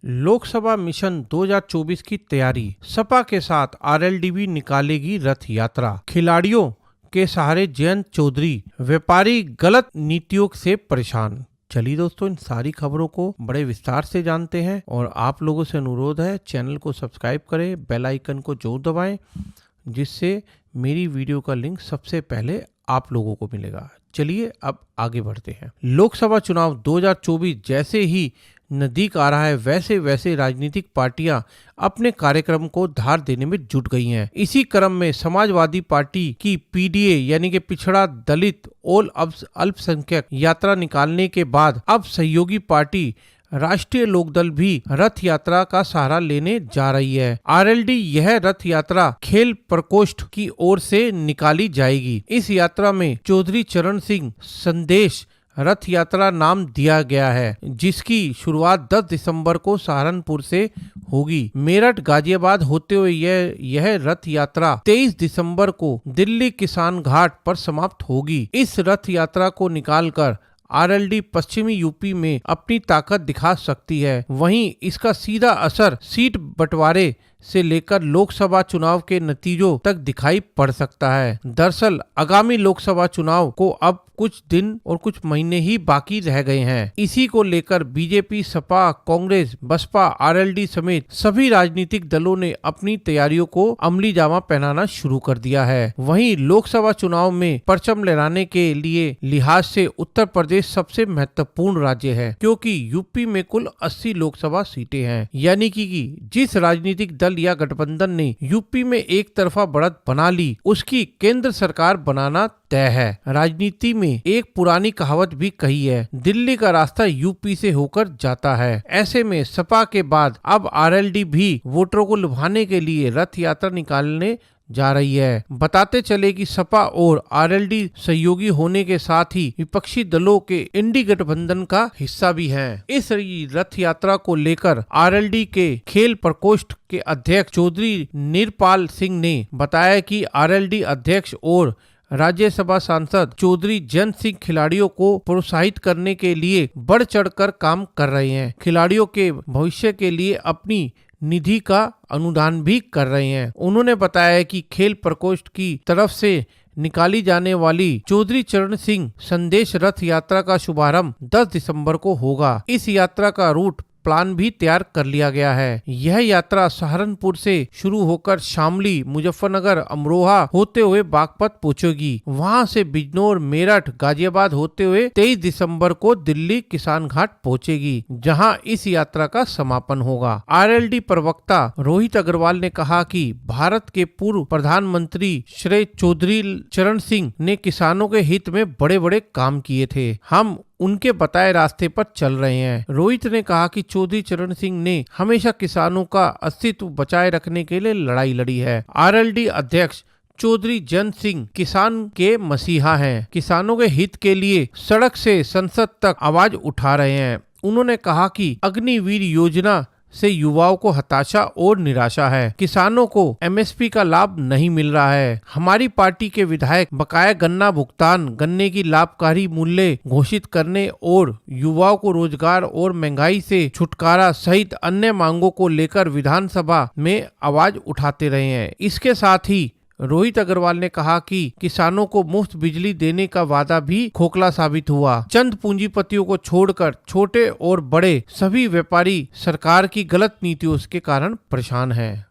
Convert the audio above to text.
Lok Sabha mission 2024 की तैयारी। सपा के साथ आरएलडी भी निकालेगी रथ यात्रा। खिलाड़ियों के सहारे जयंत चौधरी, व्यापारी गलत नीतियों से परेशान। चलिए दोस्तों, इन सारी खबरों को बड़े विस्तार से जानते हैं और आप लोगों से अनुरोध है चैनल को सब्सक्राइब करें, बेल आइकन को जरूर दबाएं, जिससे मेरी वीडियो का लिंक सबसे पहले आप लोगों को मिलेगा। चलिए अब आगे बढ़ते हैं। लोकसभा चुनाव 2024 जैसे ही नजदीक आ रहा है, वैसे वैसे राजनीतिक पार्टियां अपने कार्यक्रम को धार देने में जुट गई हैं। इसी क्रम में समाजवादी पार्टी की पीडीए यानी कि पिछड़ा दलित और अल्पसंख्यक यात्रा निकालने के बाद अब सहयोगी पार्टी राष्ट्रीय लोकदल भी रथ यात्रा का सहारा लेने जा रही है। आरएलडी यह रथ यात्रा खेल प्रकोष्ठ की ओर से निकाली जाएगी। इस यात्रा में चौधरी चरण सिंह संदेश रथ यात्रा नाम दिया गया है, जिसकी शुरुआत 10 दिसंबर को सहारनपुर से होगी। मेरठ गाजियाबाद होते हुए यह रथ यात्रा 23 दिसंबर को दिल्ली किसान घाट पर समाप्त होगी। इस रथ यात्रा को निकालकर आरएलडी पश्चिमी यूपी में अपनी ताकत दिखा सकती है। वहीं इसका सीधा असर सीट बंटवारे से लेकर लोकसभा चुनाव के नतीजों तक दिखाई पड़ सकता है। दरअसल आगामी लोकसभा चुनाव को अब कुछ दिन और कुछ महीने ही बाकी रह गए हैं। इसी को लेकर बीजेपी, सपा, कांग्रेस, बसपा, आरएलडी समेत सभी राजनीतिक दलों ने अपनी तैयारियों को अमली जामा पहनाना शुरू कर दिया है। वहीं लोकसभा चुनाव में परचम लहराने के लिए लिहाज से उत्तर प्रदेश सबसे महत्वपूर्ण राज्य है, क्योंकि यूपी में कुल 80 लोकसभा सीटें हैं। यानी कि जिस राजनीतिक दल या गठबंधन ने यूपी में एक तरफा बढ़त बना ली, उसकी केंद्र सरकार बनाना तय है। राजनीति में एक पुरानी कहावत भी कही है, दिल्ली का रास्ता यूपी से होकर जाता है। ऐसे में सपा के बाद अब आरएलडी भी वोटरों को लुभाने के लिए रथ यात्रा निकालने जा रही है। बताते चले कि सपा और आरएलडी सहयोगी होने के साथ ही विपक्षी दलों के इंडी गठबंधन का हिस्सा भी हैं। इस रथ यात्रा को लेकर आरएलडी के खेल प्रकोष्ठ के अध्यक्ष चौधरी निरपाल सिंह ने बताया कि आरएलडी अध्यक्ष और राज्यसभा सांसद चौधरी जयंत सिंह खिलाड़ियों को प्रोत्साहित करने के लिए बढ़ चढ़कर काम कर रहे हैं। खिलाड़ियों के भविष्य के लिए अपनी निधि का अनुदान भी कर रहे हैं। उन्होंने बताया कि खेल प्रकोष्ठ की तरफ से निकाली जाने वाली चौधरी चरण सिंह संदेश रथ यात्रा का शुभारंभ 10 दिसंबर को होगा। इस यात्रा का रूट प्लान भी तैयार कर लिया गया है। यह यात्रा सहारनपुर से शुरू होकर शामली, मुजफ्फरनगर, अमरोहा होते हुए बागपत पहुंचेगी। वहां से बिजनौर, मेरठ, गाजियाबाद होते हुए 23 दिसंबर को दिल्ली किसान घाट पहुंचेगी, जहां इस यात्रा का समापन होगा। आरएलडी प्रवक्ता रोहित अग्रवाल ने कहा कि भारत के पूर्व प्रधानमंत्री श्री चौधरी चरण सिंह ने किसानों के हित में बड़े बड़े काम किए थे। हम उनके बताए रास्ते पर चल रहे हैं। रोहित ने कहा कि चौधरी चरण सिंह ने हमेशा किसानों का अस्तित्व बचाए रखने के लिए लड़ाई लड़ी है। आरएलडी अध्यक्ष चौधरी जयंत सिंह किसान के मसीहा हैं। किसानों के हित के लिए सड़क से संसद तक आवाज उठा रहे हैं। उन्होंने कहा कि अग्निवीर योजना से युवाओं को हताशा और निराशा है। किसानों को एमएसपी का लाभ नहीं मिल रहा है। हमारी पार्टी के विधायक बकाया गन्ना भुगतान, गन्ने की लाभकारी मूल्य घोषित करने और युवाओं को रोजगार और महंगाई से छुटकारा सहित अन्य मांगों को लेकर विधानसभा में आवाज उठाते रहे हैं। इसके साथ ही रोहित अग्रवाल ने कहा कि किसानों को मुफ्त बिजली देने का वादा भी खोखला साबित हुआ। चंद पूंजीपतियों को छोड़कर छोटे और बड़े सभी व्यापारी सरकार की गलत नीतियों के कारण परेशान हैं।